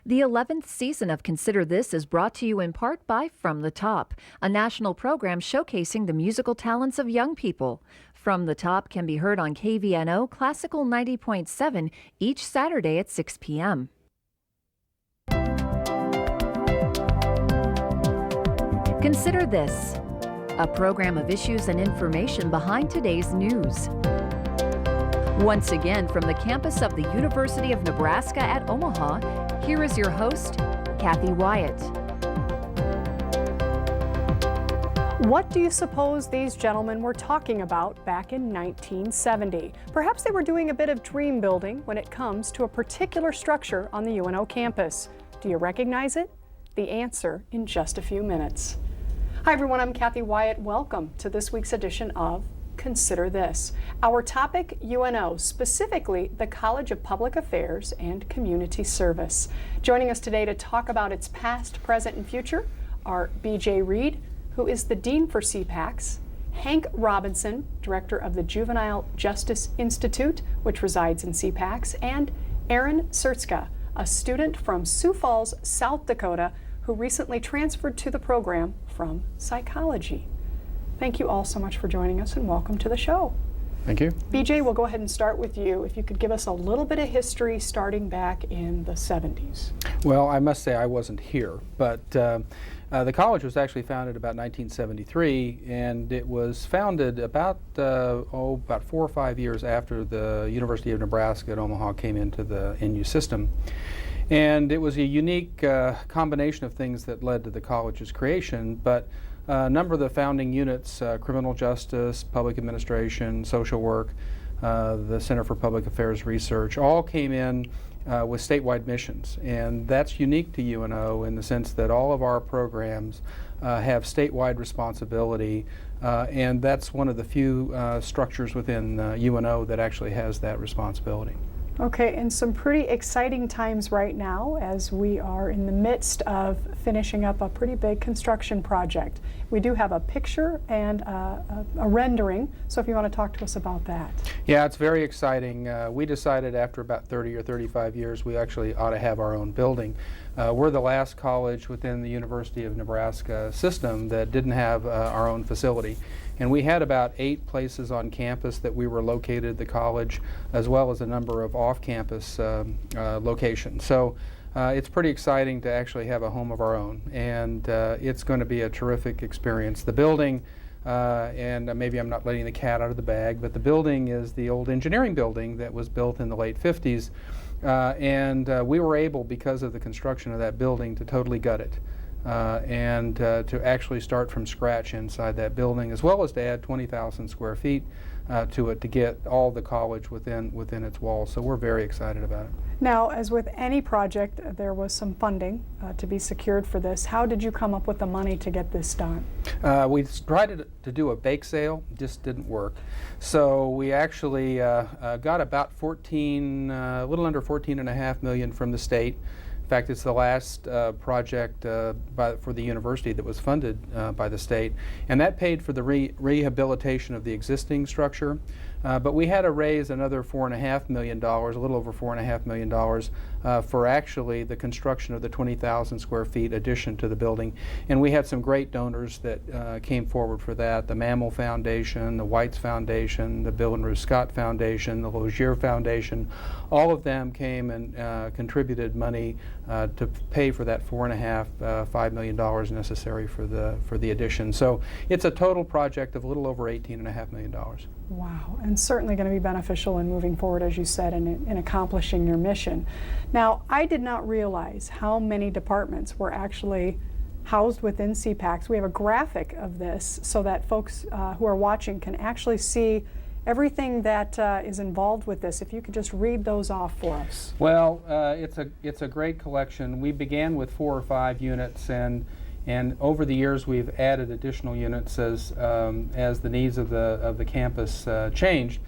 The 11th season of Consider This is brought to you in part by From the Top, a national program showcasing the musical talents of young people. From the Top can be heard on KVNO Classical 90.7 each Saturday at 6 p.m. Consider This, a program of issues and information behind today's news. Once again, from the campus of the University of Nebraska at Omaha, here is your host, Kathy Wyatt. What do you suppose these gentlemen were talking about back in 1970? Perhaps they were doing a bit of dream building when it comes to a particular structure on the UNO campus. Do you recognize it? The answer in just a few minutes. Hi everyone, I'm Kathy Wyatt. Welcome to this week's edition of Consider This. Our topic, UNO, specifically the College of Public Affairs and Community Service. Joining us today to talk about its past, present, and future are B.J. Reed, who is the Dean for CPACS, Hank Robinson, Director of the Juvenile Justice Institute, which resides in CPACS, and Aaron Sertzka, a student from Sioux Falls, South Dakota, who recently transferred to the program from psychology. Thank you all so much for joining us and welcome to the show. Thank you. BJ, we'll go ahead and start with you. If you could give us a little bit of history starting back in the 70s. Well, I must say I wasn't here, but the college was actually founded about 1973, and it was founded about 4 or 5 years after the University of Nebraska at Omaha came into the NU system. And it was a unique combination of things that led to the college's creation, but a number of the founding units, criminal justice, public administration, social work, the Center for Public Affairs Research, all came in with statewide missions. And that's unique to UNO in the sense that all of our programs have statewide responsibility, and that's one of the few structures within UNO that actually has that responsibility. Okay, and some pretty exciting times right now as we are in the midst of finishing up a pretty big construction project. We do have a picture and a rendering, so if you want to talk to us about that. Yeah, it's very exciting. We decided after about 30 or 35 years we actually ought to have our own building. We're the last college within the University of Nebraska system that didn't have our own facility. And we had about 8 places on campus that we were located at the college, as well as a number of off-campus locations. So it's pretty exciting to actually have a home of our own, and it's going to be a terrific experience. The building, and maybe I'm not letting the cat out of the bag, but the building is the old engineering building that was built in the late 50s, and we were able, because of the construction of that building, to totally gut it. And to actually start from scratch inside that building, as well as to add 20,000 square feet to it to get all the college within its walls. So we're very excited about it. Now, as with any project, there was some funding to be secured for this. How did you come up with the money to get this done? We tried to do a bake sale, just didn't work. So we actually got about a little under $14.5 million from the state. In fact, it's the last project for the university that was funded by the state, and that paid for the rehabilitation of the existing structure. But we had to raise another $4.5 million, a little over $4.5 million, for actually the construction of the 20,000 square feet addition to the building. And we had some great donors that came forward for that: the Mammal Foundation, the Whites Foundation, the Bill and Ruth Scott Foundation, the Logier Foundation. All of them came and contributed money to pay for that $5 million necessary for the addition. So it's a total project of a little over $18.5 million. Wow, and certainly going to be beneficial in moving forward, as you said, in accomplishing your mission. Now, I did not realize how many departments were actually housed within CPACS. We have a graphic of this so that folks who are watching can actually see everything that is involved with this. If you could just read those off for us. Well, it's a great collection. We began with 4 or 5 units, and over the years we've added additional units as the needs of the campus changed.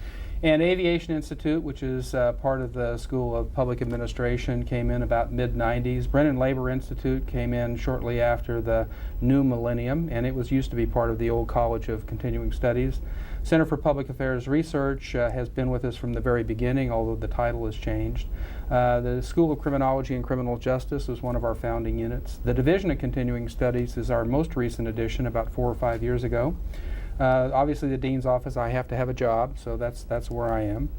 And Aviation Institute, which is part of the School of Public Administration, came in about mid-90s. Brennan Labor Institute came in shortly after the new millennium, and it was used to be part of the old College of Continuing Studies. Center for Public Affairs Research has been with us from the very beginning, although the title has changed. The School of Criminology and Criminal Justice is one of our founding units. The Division of Continuing Studies is our most recent addition, about 4 or 5 years ago. Obviously, the Dean's Office, I have to have a job, so that's where I am.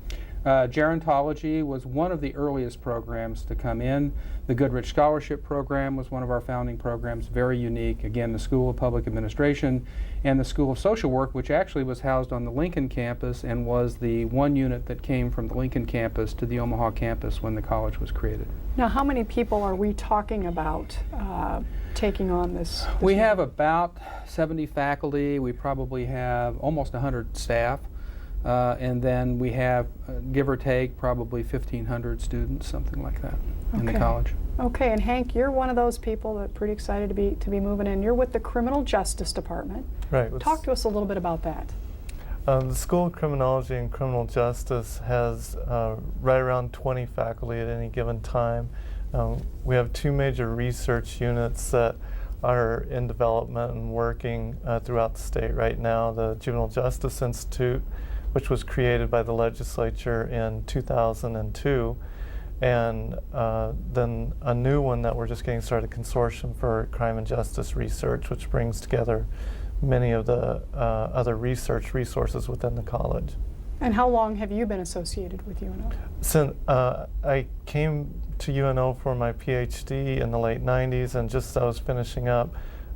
Gerontology was one of the earliest programs to come in. The Goodrich Scholarship Program was one of our founding programs, very unique. Again, the School of Public Administration and the School of Social Work, which actually was housed on the Lincoln campus and was the one unit that came from the Lincoln campus to the Omaha campus when the college was created. Now, how many people are we talking about taking on this? We have about 70 faculty. We probably have almost 100 staff. And then we have, give or take, probably 1,500 students, something like that, in the college. Okay, and Hank, you're one of those people that are pretty excited to be moving in. You're with the Criminal Justice Department. Right. Talk to us a little bit about that. The School of Criminology and Criminal Justice has right around 20 faculty at any given time. We have 2 major research units that are in development and working throughout the state right now. The Juvenile Justice Institute, which was created by the legislature in 2002, and then a new one that we're just getting started, Consortium for Crime and Justice Research, which brings together many of the other research resources within the college. And how long have you been associated with UNO? Since I came to UNO for my PhD in the late 90s, and just as I was finishing up,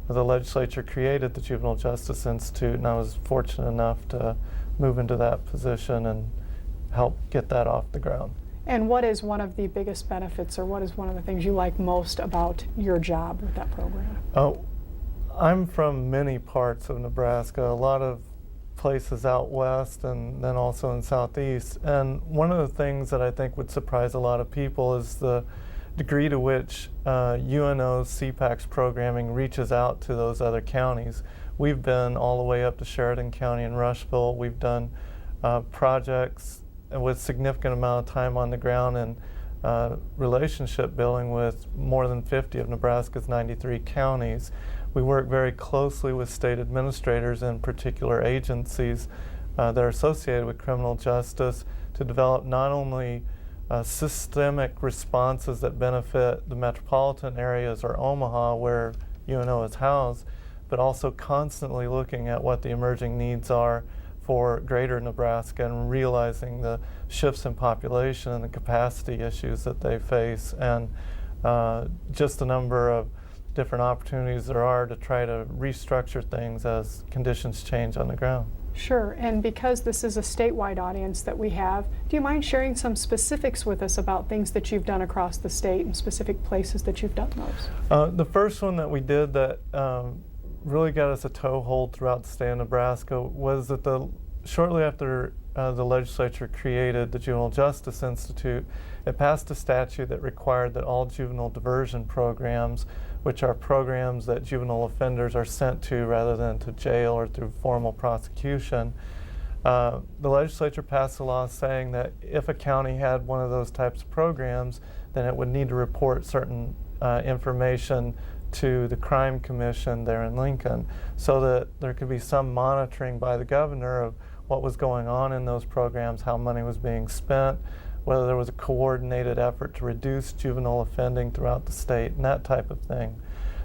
the legislature created the Juvenile Justice Institute, and I was fortunate enough to move into that position and help get that off the ground. And what is one of the biggest benefits, or what is one of the things you like most about your job with that program? I'm from many parts of Nebraska, a lot of places out west and then also in southeast. And one of the things that I think would surprise a lot of people is the degree to which UNO's CPAC's programming reaches out to those other counties. We've been all the way up to Sheridan County and Rushville. We've done projects with significant amount of time on the ground and relationship building with more than 50 of Nebraska's 93 counties. We work very closely with state administrators and particular agencies that are associated with criminal justice to develop not only systemic responses that benefit the metropolitan areas or Omaha where UNO is housed, but also constantly looking at what the emerging needs are for greater Nebraska and realizing the shifts in population and the capacity issues that they face, and just a number of different opportunities there are to try to restructure things as conditions change on the ground. Sure, and because this is a statewide audience that we have, do you mind sharing some specifics with us about things that you've done across the state and specific places that you've done those? The first one that we did that really got us a toehold throughout the state of Nebraska was that shortly after the legislature created the Juvenile Justice Institute, it passed a statute that required that all juvenile diversion programs, which are programs that juvenile offenders are sent to rather than to jail or through formal prosecution, the legislature passed a law saying that if a county had one of those types of programs, then it would need to report certain information to the Crime Commission there in Lincoln, so that there could be some monitoring by the governor of what was going on in those programs, how money was being spent, whether there was a coordinated effort to reduce juvenile offending throughout the state, and that type of thing.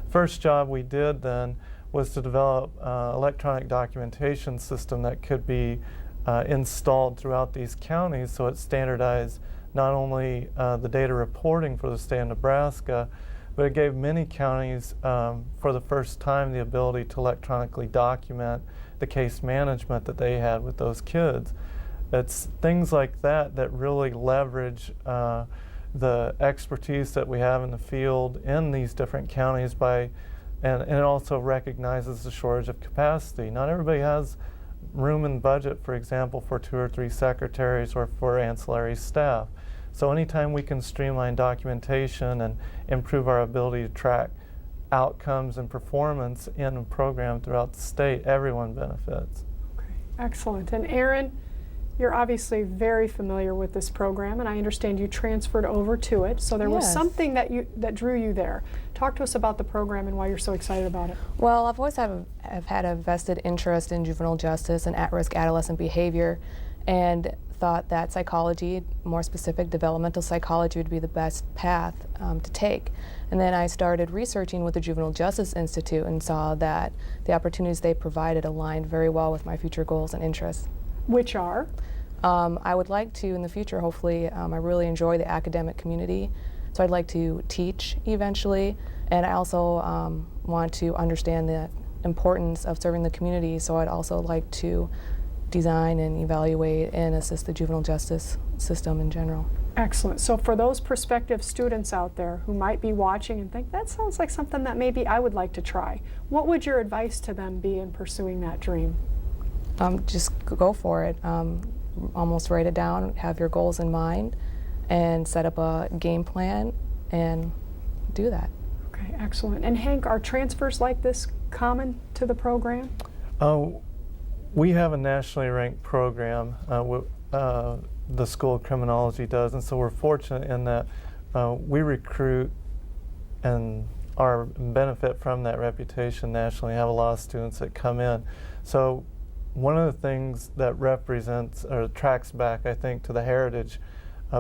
First job we did then was to develop an electronic documentation system that could be installed throughout these counties, so it standardized not only the data reporting for the state of Nebraska, but it gave many counties for the first time the ability to electronically document the case management that they had with those kids. It's things like that that really leverage the expertise that we have in the field in these different counties and it also recognizes the shortage of capacity. Not everybody has room and budget, for example, for 2 or 3 secretaries or for ancillary staff. So anytime we can streamline documentation and improve our ability to track outcomes and performance in a program throughout the state, everyone benefits. Okay, excellent. And Aaron, You're obviously very familiar with this program, and I understand you transferred over to it. So there was Yes. something that drew you there. Talk to us about the program and why you're so excited about it. Well, I've always have had a vested interest in juvenile justice and at-risk adolescent behavior, and thought that psychology, more specific developmental psychology, would be the best path to take. And then I started researching with the Juvenile Justice Institute and saw that the opportunities they provided aligned very well with my future goals and interests. Which are? I would like to, in the future, hopefully, I really enjoy the academic community, so I'd like to teach eventually, and I also want to understand the importance of serving the community, so I'd also like to design and evaluate and assist the juvenile justice system in general. Excellent. So for those prospective students out there who might be watching and think, that sounds like something that maybe I would like to try, what would your advice to them be in pursuing that dream? Just go for it. Almost write it down, have your goals in mind, and set up a game plan and do that. Okay, excellent. And Hank, are transfers like this common to the program? We have a nationally ranked program, the School of Criminology does, and so we're fortunate in that we recruit and our benefit from that reputation nationally. Have a lot of students that come in. So one of the things that represents or tracks back, I think, to the heritage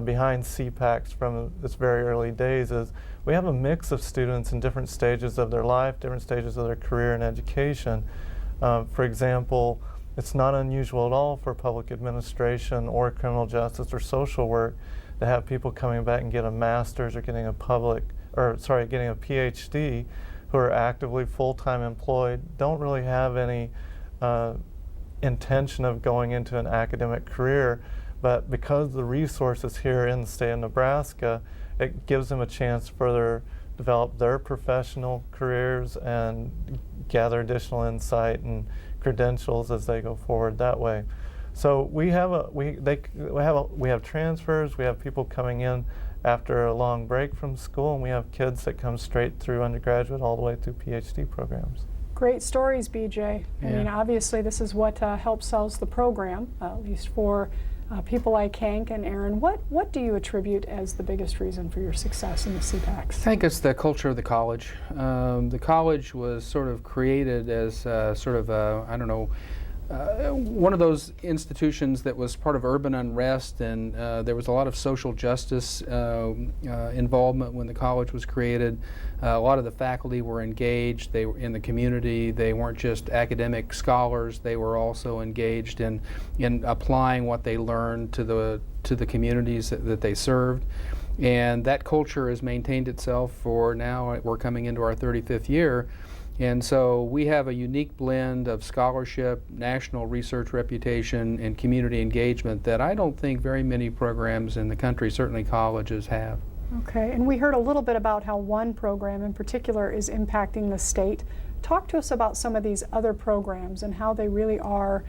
behind CPACs from its very early days is we have a mix of students in different stages of their life, different stages of their career and education. For example, it's not unusual at all for public administration or criminal justice or social work to have people coming back and get a master's or getting a PhD who are actively full-time employed, don't really have any intention of going into an academic career, but because the resources here in the state of Nebraska, it gives them a chance to further develop their professional careers and gather additional insight and credentials as they go forward that way. So we have transfers, we have people coming in after a long break from school, and we have kids that come straight through undergraduate all the way through PhD programs. Great stories, BJ. I mean, obviously this is what helps sells the program, at least for people like Hank and Aaron. What do you attribute as the biggest reason for your success in the CPACs? I think it's the culture of the college. The college was sort of created as sort of one of those institutions that was part of urban unrest, and there was a lot of social justice involvement when the college was created. A lot of the faculty were engaged. They were in the community. They weren't just academic scholars. They were also engaged in applying what they learned to the communities that they served. And that culture has maintained itself for now. We're coming into our 35th year. And so we have a unique blend of scholarship, national research reputation, and community engagement that I don't think very many programs in the country, certainly colleges, have. Okay, and we heard a little bit about how one program in particular is impacting the state. Talk to us about some of these other programs and how they really are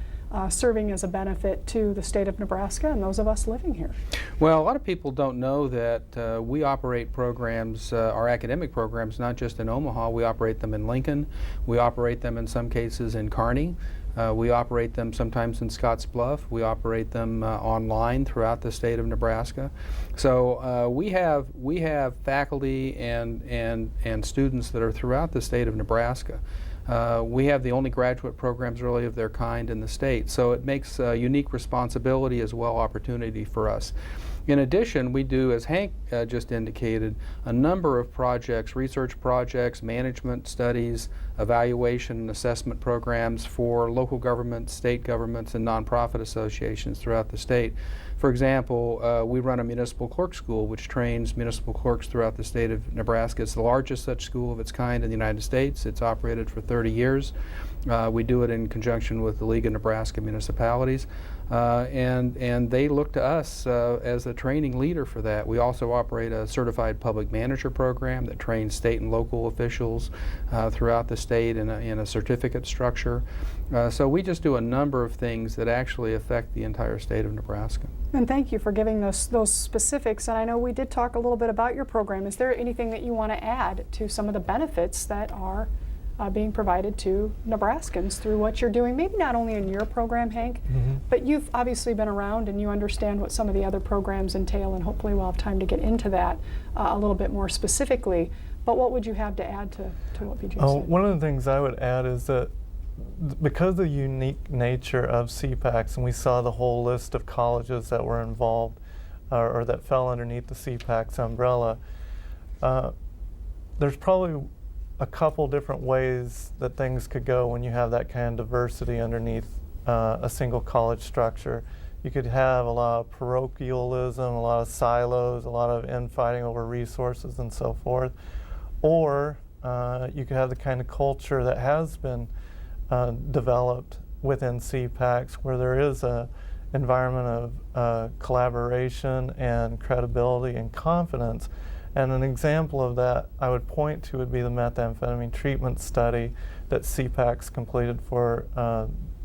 serving as a benefit to the state of Nebraska and those of us living here. Well, a lot of people don't know that we operate programs, our academic programs, not just in Omaha. We operate them in Lincoln. We operate them in some cases in Kearney. We operate them sometimes in Scottsbluff. We operate them online throughout the state of Nebraska. So we have faculty and students that are throughout the state of Nebraska. We have the only graduate programs really of their kind in the state, so it makes a unique responsibility as well opportunity for us. In addition, we do, as Hank just indicated, a number of projects, research projects, management studies, evaluation and assessment programs for local governments, state governments, and nonprofit associations throughout the state. For example, we run a municipal clerk school which trains municipal clerks throughout the state of Nebraska. It's the largest such school of its kind in the United States. It's operated for 30 years. We do it in conjunction with the League of Nebraska Municipalities. And they look to us as a training leader for that. We also operate a certified public manager program that trains state and local officials throughout the state in a certificate structure. So we just do a number of things that actually affect the entire state of Nebraska. And thank you for giving those specifics. And I know we did talk a little bit about your program. Is there anything that you want to add to some of the benefits that are being provided to Nebraskans through what you're doing, maybe not only in your program, Hank, but you've obviously been around and you understand what some of the other programs entail, and hopefully we'll have time to get into that a little bit more specifically. But what would you have to add to what BJ said? One of the things I would add is that because of the unique nature of CPACs, and we saw the whole list of colleges that were involved or that fell underneath the CPACs umbrella, there's probably a couple different ways that things could go when you have that kind of diversity underneath a single college structure. You could have a lot of parochialism, a lot of silos, a lot of infighting over resources and so forth. Or you could have the kind of culture that has been developed within CPACs, where there is an environment of collaboration and credibility and confidence. And an example of that I would point to would be the methamphetamine treatment study that CPACs completed for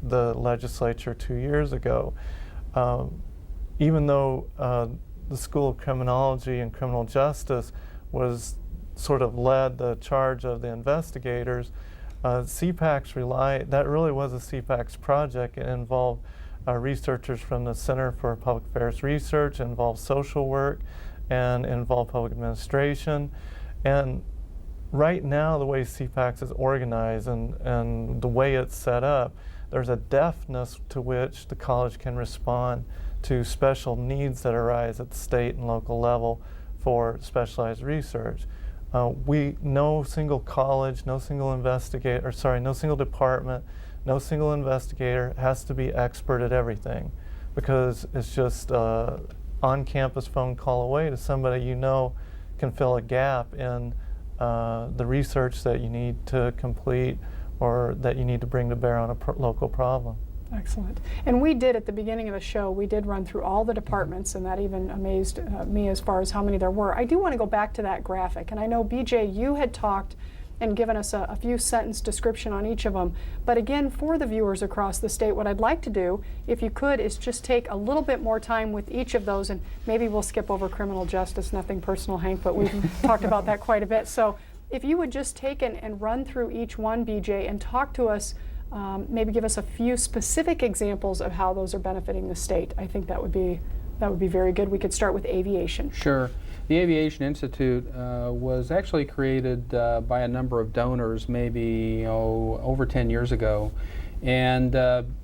the legislature 2 years ago. Even though the School of Criminology and Criminal Justice was sort of led the charge of the investigators, CPACs that really was a CPACs project. It involved researchers from the Center for Public Affairs Research, it involved social work, and involved public administration. And right now, the way CPACs is organized and the way it's set up, there's a deftness to which the college can respond to special needs that arise at the state and local level for specialized research. No single college, no single no single department, no single investigator has to be expert at everything, because it's just on-campus phone call away to somebody you know can fill a gap in the research that you need to complete or that you need to bring to bear on a local problem. Excellent. And we did, at the beginning of the show, we did run through all the departments, and that even amazed me as far as how many there were. I do want to go back to that graphic, and I know, BJ, you had talked and given us a few sentence description on each of them. But again, for the viewers across the state, what I'd like to do, if you could, is just take a little bit more time with each of those, and maybe we'll skip over criminal justice, nothing personal, Hank, but we've talked about that quite a bit. So if you would just take and run through each one, BJ, and talk to us, maybe give us a few specific examples of how those are benefiting the state. I think that would be very good. We could start with aviation. Sure. The Aviation Institute was actually created by a number of donors maybe over 10 years ago, and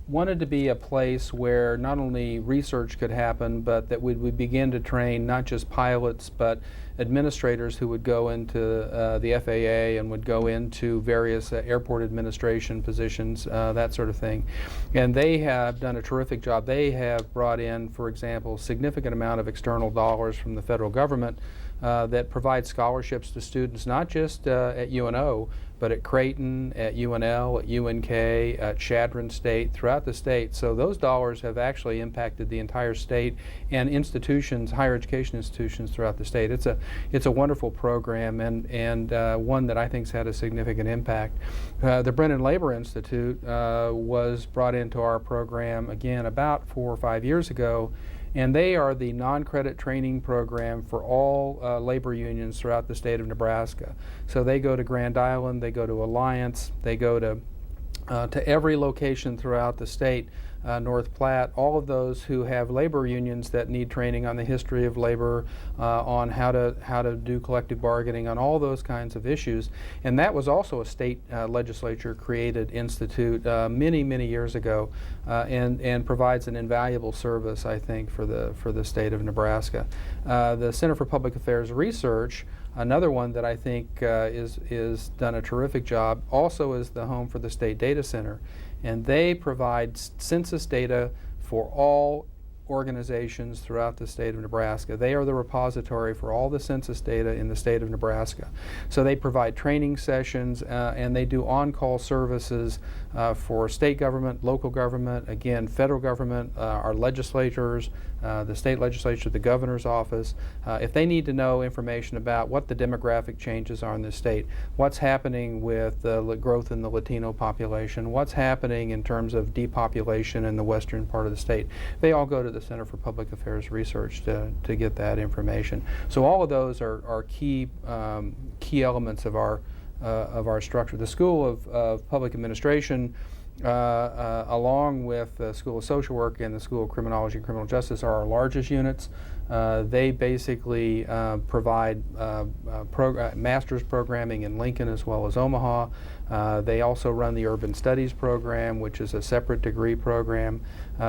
wanted to be a place where not only research could happen, but that we would begin to train not just pilots but administrators who would go into the FAA and would go into various airport administration positions, that sort of thing. And they have done a terrific job. They have brought in, for example, a significant amount of external dollars from the federal government that provide scholarships to students not just at UNO, but at Creighton, at UNL, at UNK, at Chadron State, throughout the state. So those dollars have actually impacted the entire state and institutions, higher education institutions throughout the state. It's a wonderful program, and one that I think has had a significant impact. The Brennan Labor Institute was brought into our program again about 4 or 5 years ago. And they are the non-credit training program for all labor unions throughout the state of Nebraska. So they go to Grand Island, they go to Alliance, they go to every location throughout the state, North Platte, all of those who have labor unions that need training on the history of labor, on how to do collective bargaining, on all those kinds of issues. And that was also a state legislature created institute many years ago, and provides an invaluable service, I think, for the state of Nebraska. The Center for Public Affairs Research, another one that I think is done a terrific job, also is the home for the State Data Center. And they provide census data for all organizations throughout the state of Nebraska. They are the repository for all the census data in the state of Nebraska. So they provide training sessions and they do on-call services for state government, local government, again, federal government, our legislators, the state legislature, the governor's office. If they need to know information about what the demographic changes are in the state, what's happening with the growth in the Latino population, what's happening in terms of depopulation in the western part of the state, they all go to the Center for Public Affairs Research to get that information. So all of those are key elements of our our structure. The School of Public Administration, along with the School of Social Work and the School of Criminology and Criminal Justice, are our largest units. They basically provide master's programming in Lincoln as well as Omaha. They also run the Urban Studies program, which is a separate degree program.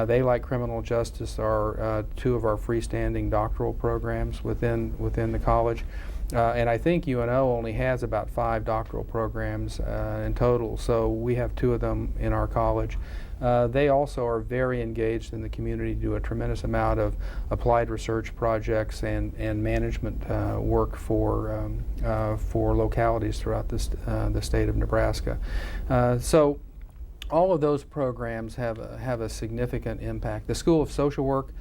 They, like Criminal Justice, are two of our freestanding doctoral programs within the college. And I think UNO only has about 5 doctoral programs in total, so we have 2 of them in our college. They also are very engaged in the community, do a tremendous amount of applied research projects and management work for localities throughout the state of Nebraska. So all of those programs have a significant impact. The School of Social Work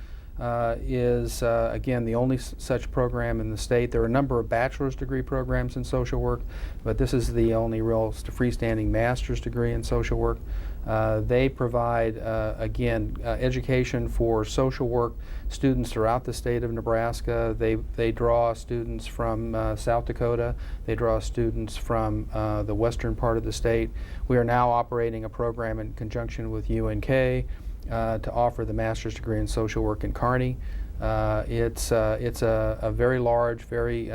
is, again, the only such program in the state. There are a number of bachelor's degree programs in social work, but this is the only real freestanding master's degree in social work. They provide, again, education for social work students throughout the state of Nebraska. They draw students from South Dakota. They draw students from the western part of the state. We are now operating a program in conjunction with UNK to offer the master's degree in social work in Kearney. It's a very large, very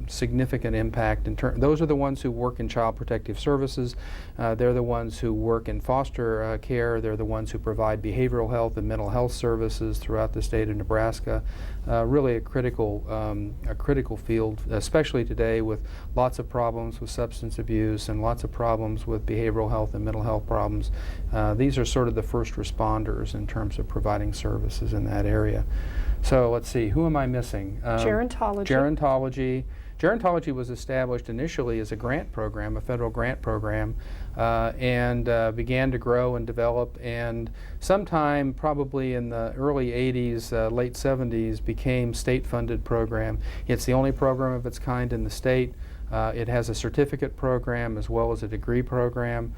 significant impact. Those are the ones who work in child protective services. They're the ones who work in foster care. They're the ones who provide behavioral health and mental health services throughout the state of Nebraska. Really a critical field, especially today with lots of problems with substance abuse and lots of problems with behavioral health and mental health problems. These are sort of the first responders in terms of providing services in that area. So let's see, who am I missing? Gerontology. Gerontology. Gerontology was established initially as a grant program, a federal grant program, and began to grow and develop, and sometime probably in the early 80s, late 70s, became state-funded program. It's the only program of its kind in the state. It has a certificate program as well as a degree program.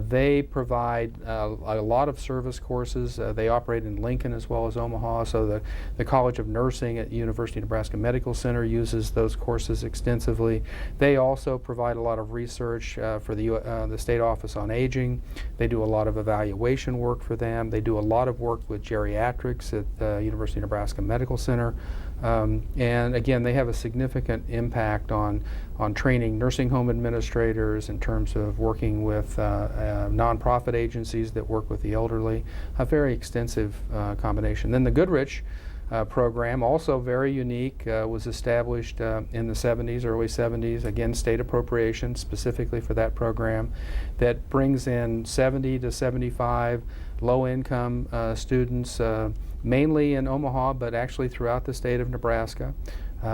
They provide a lot of service courses. They operate in Lincoln as well as Omaha, so the College of Nursing at University of Nebraska Medical Center uses those courses extensively. They also provide a lot of research for the State Office on Aging. They do a lot of evaluation work for them. They do a lot of work with geriatrics at the University of Nebraska Medical Center. And again, they have a significant impact on training nursing home administrators in terms of working with nonprofit agencies that work with the elderly. A very extensive combination. Then the Goodrich program, also very unique, was established in the 70s, early 70s, again state appropriation specifically for that program, that brings in 70 to 75 low-income students, mainly in Omaha, but actually throughout the state of Nebraska.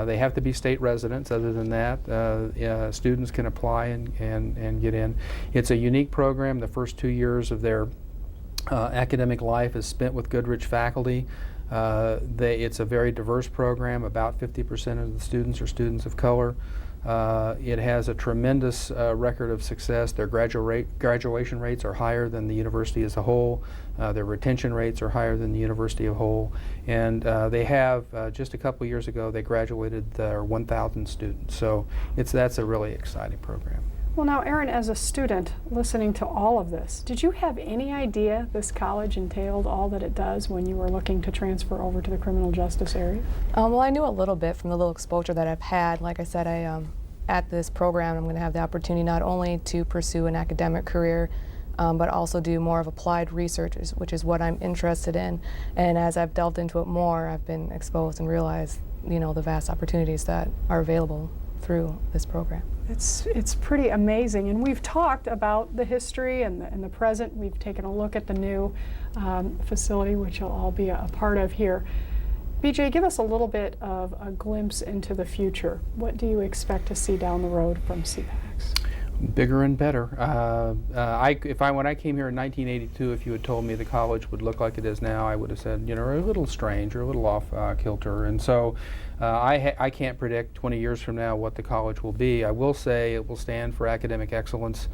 They have to be state residents. Other than that, students can apply and get in. It's a unique program. The first 2 years of their academic life is spent with Goodrich faculty. It's a very diverse program. About 50% of the students are students of color. It has a tremendous record of success. Their graduation rates are higher than the university as a whole. Their retention rates are higher than the university as a whole. And they have, just a couple years ago, they graduated their 1,000 students. So that's a really exciting program. Well, now, Erin, as a student listening to all of this, did you have any idea this college entailed all that it does when you were looking to transfer over to the criminal justice area? Well, I knew a little bit from the little exposure that I've had. Like I said, at this program, I'm going to have the opportunity not only to pursue an academic career, but also do more of applied research, which is what I'm interested in. And as I've delved into it more, I've been exposed and realized, the vast opportunities that are available through this program. It's pretty amazing, and we've talked about the history and the present. We've taken a look at the new facility, which you'll all be a part of here. BJ, give us a little bit of a glimpse into the future. What do you expect to see down the road from CPACS? Bigger and better. When I came here in 1982, if you had told me the college would look like it is now, I would have said, a little strange or a little off kilter. And so I can't predict 20 years from now what the college will be. I will say it will stand for academic excellence.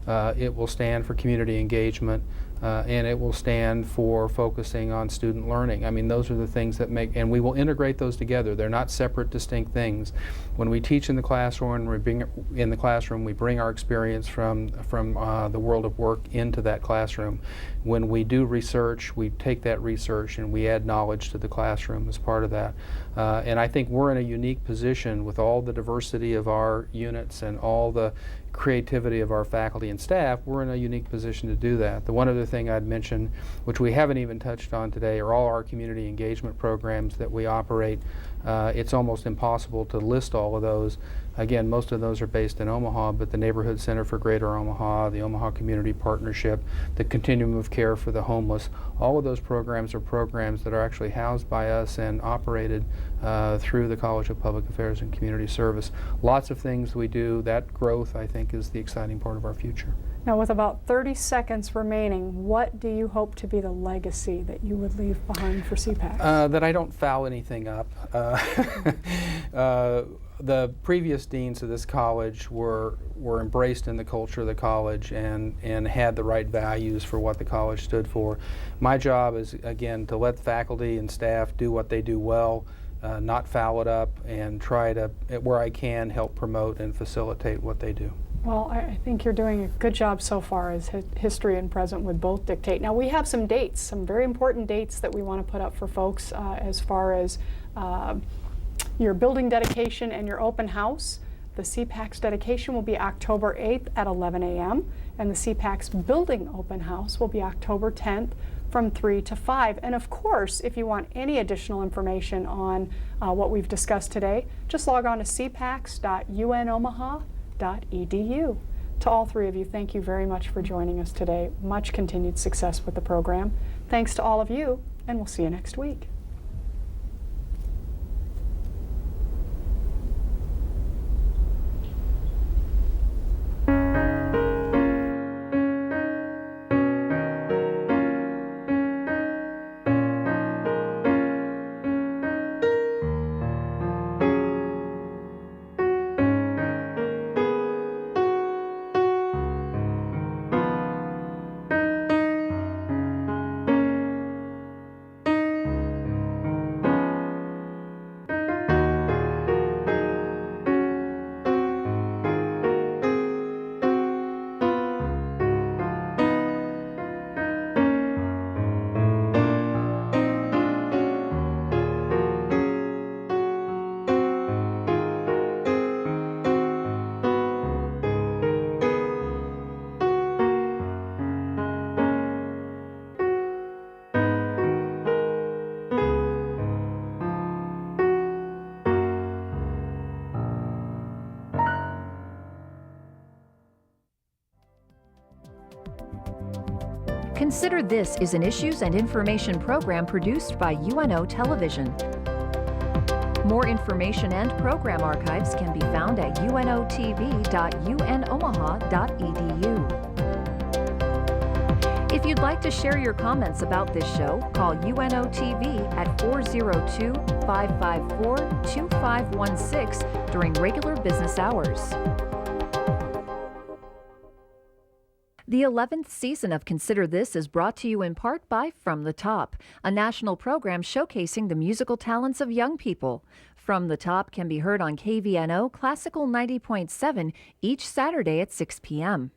It will stand for community engagement. and it will stand for focusing on student learning. I mean, those are the things that make, and we will integrate those together. They're not separate, distinct things. When we teach in the classroom, we bring our experience from the world of work into that classroom. When we do research, we take that research and we add knowledge to the classroom as part of that. And I think we're in a unique position with all the diversity of our units and all the creativity of our faculty and staff. We're in a unique position to do that. The one other thing I'd mention, which we haven't even touched on today, are all our community engagement programs that we operate. It's almost impossible to list all of those. Again, most of those are based in Omaha, but the Neighborhood Center for Greater Omaha, the Omaha Community Partnership, the Continuum of Care for the Homeless, all of those programs are programs that are actually housed by us and operated through the College of Public Affairs and Community Service. Lots of things we do. That growth, I think, is the exciting part of our future. Now, with about 30 seconds remaining, what do you hope to be the legacy that you would leave behind for CPACS? That I don't foul anything up. The previous deans of this college were embraced in the culture of the college and had the right values for what the college stood for. My job is, again, to let faculty and staff do what they do well, not foul it up, and try to, where I can, help promote and facilitate what they do. Well, I think you're doing a good job so far, as history and present would both dictate. Now, we have some dates, some very important dates that we want to put up for folks as far as your building dedication and your open house. The CPACS dedication will be October 8th at 11 a.m. and the CPACS building open house will be October 10th from 3 to 5. And of course, if you want any additional information on what we've discussed today, just log on to cpacs.unomaha.edu. To all three of you, thank you very much for joining us today. Much continued success with the program. Thanks to all of you, and we'll see you next week. Consider This is an issues and information program produced by UNO Television. More information and program archives can be found at untv.unomaha.edu. If you'd like to share your comments about this show, call UNO TV at 402-554-2516 during regular business hours. The 11th season of Consider This is brought to you in part by From the Top, a national program showcasing the musical talents of young people. From the Top can be heard on KVNO Classical 90.7 each Saturday at 6 p.m.